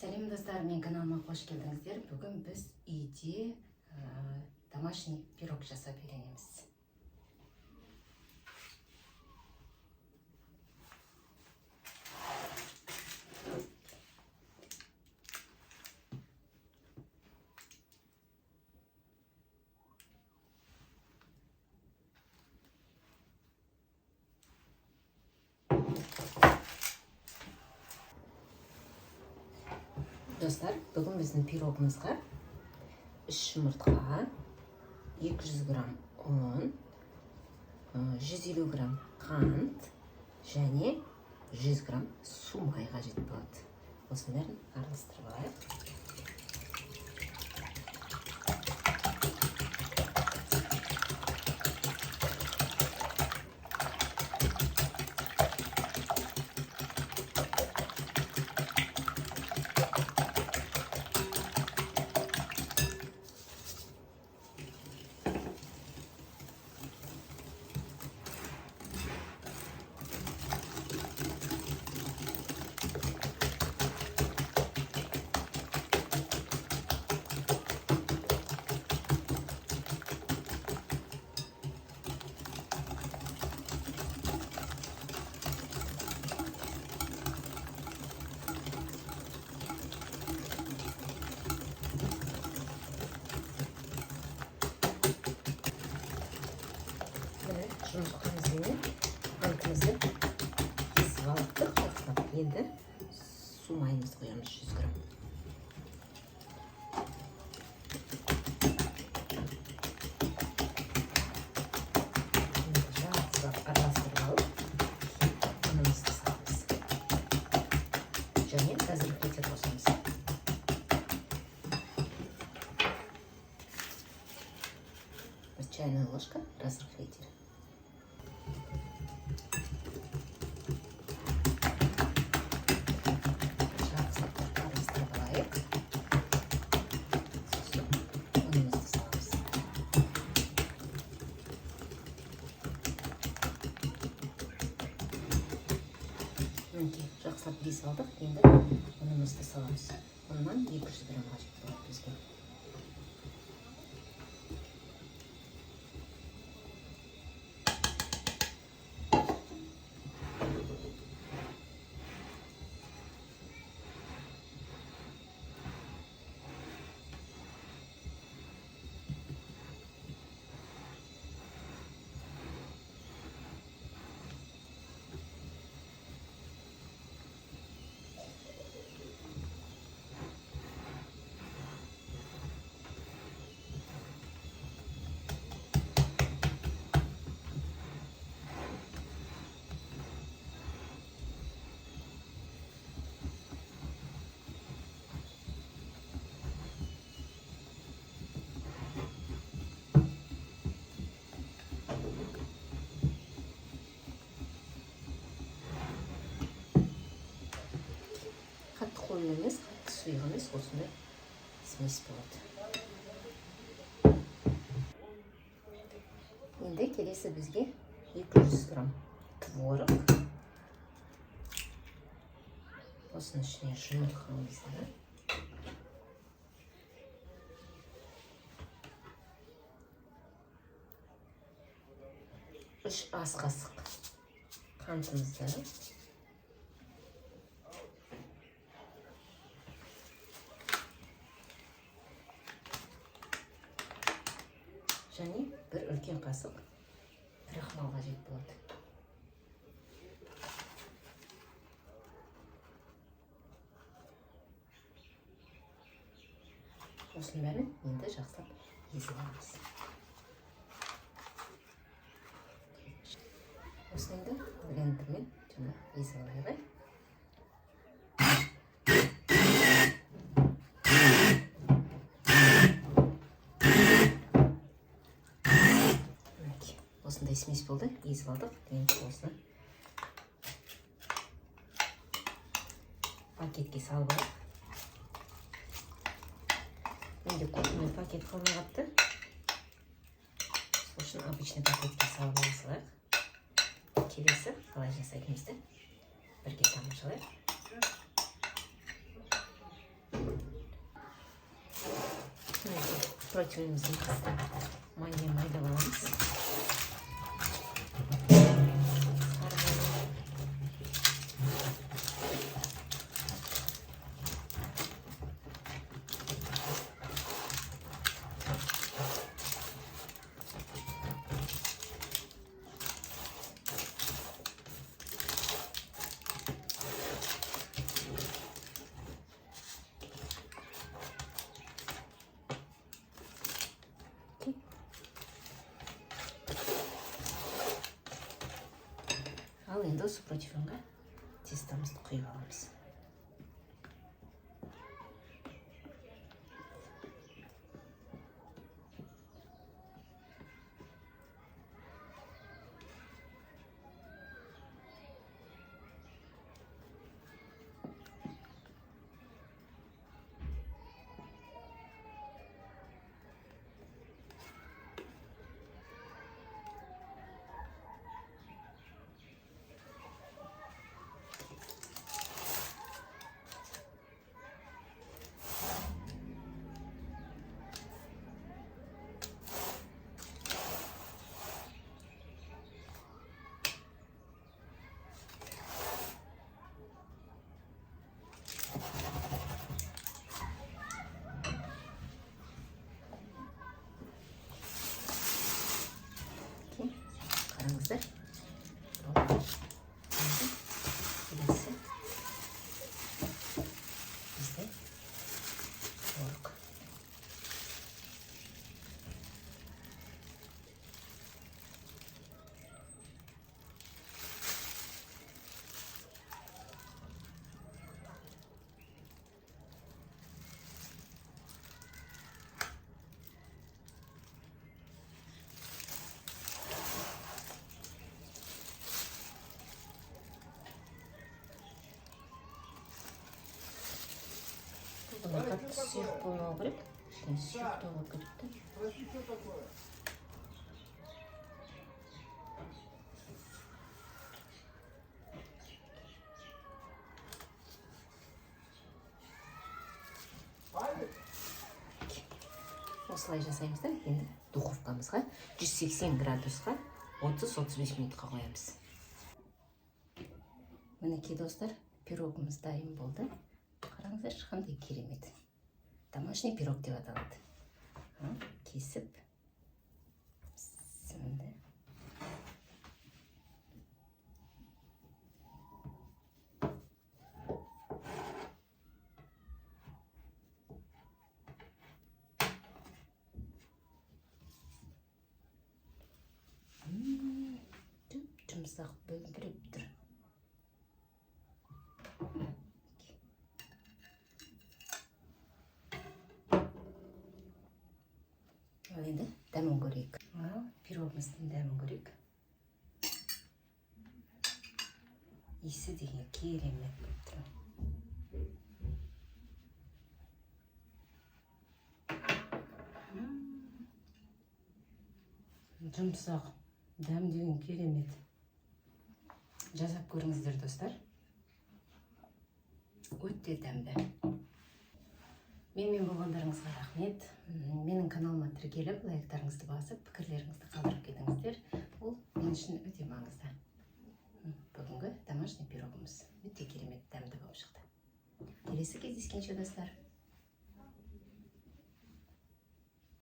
Сәлем достар, мен каналыма қош келдіңіздер. Бүгін біз үйде домашний пирог жасап үйренеміз. Достар, бүгін біздің пирогымызға 3 жұмыртқа, 200 грамм ұн, 150 грамм қант және 100 грамм су май қажет болады. Осының бәрін араластырып алайық. Жұмыртқамызды қантымызды кесіп алып, енді су майымызды қоямыз 100 грамм. Жақсылап араластырып алып, ұнымызды саламыз. Және разрыхлитель қосамыз. Бір чайная ложка разрыхлитель. Жақсылап безіп алдық, енді ұнымызды саламыз. Ұннан 200 грамм қажет болады бізге. Қатты қою емес, қатты сұйық емес, осындай смесь болады. Енді келесі бізге 200 грамм творог. Осының ішіне жұмыртқамызды. Үш ас қасық қантымызды. Және бір үлкен қасық крахмал қажет болады. Осының бәрін енді жақсылап езіп аламыз. Осыны енді блендермен езіп алайық. Осындай смесь болды, езіп алдық. Енді осыны пакетке салып алайық. Менде көпірмен пакет қалмай қапты. Сол үшін обычный пакетке салып алайық. Келесі қалай жасайтынымызды бірге тамашалайық. противнімізді маймен майдап аламыз. Ал енді осы противньға тестамызды құйып аламыз. Қараңыздар. Келесі бізде творог. Бұны қатты сұйық болмау керек. Сұйықтау болып кетіпті. Осылай жасаймыз да, енді духовкамызға 180 градусқа 30-35 минутқа қоямыз. Мінекей достар, пирогымыз дайын болды. Қараңыздар, қандай керемет. Домашний пирог деп аталады. Кесіп, сіңді. Жұмсақ бөлдіріп тұр. Ал енді дәмін көрейік. Пирогымыздың дәмін көрейік. Иісі деген керемет болып тұр. Жұмсақ, дәм деген керемет. Жасап көріңіздер, достар. Өте дәмді. Менімен болғандарыңызға рахмет. Менің каналыма тіркеліп, лайктарыңызды басып, пікірлеріңізді қалдырып кетіңіздер. Ол мен үшін өте маңызды. Бүгінгі домашний пирогымыз өте керемет, дәмді болып шықты. Келесі кездескенше, достар.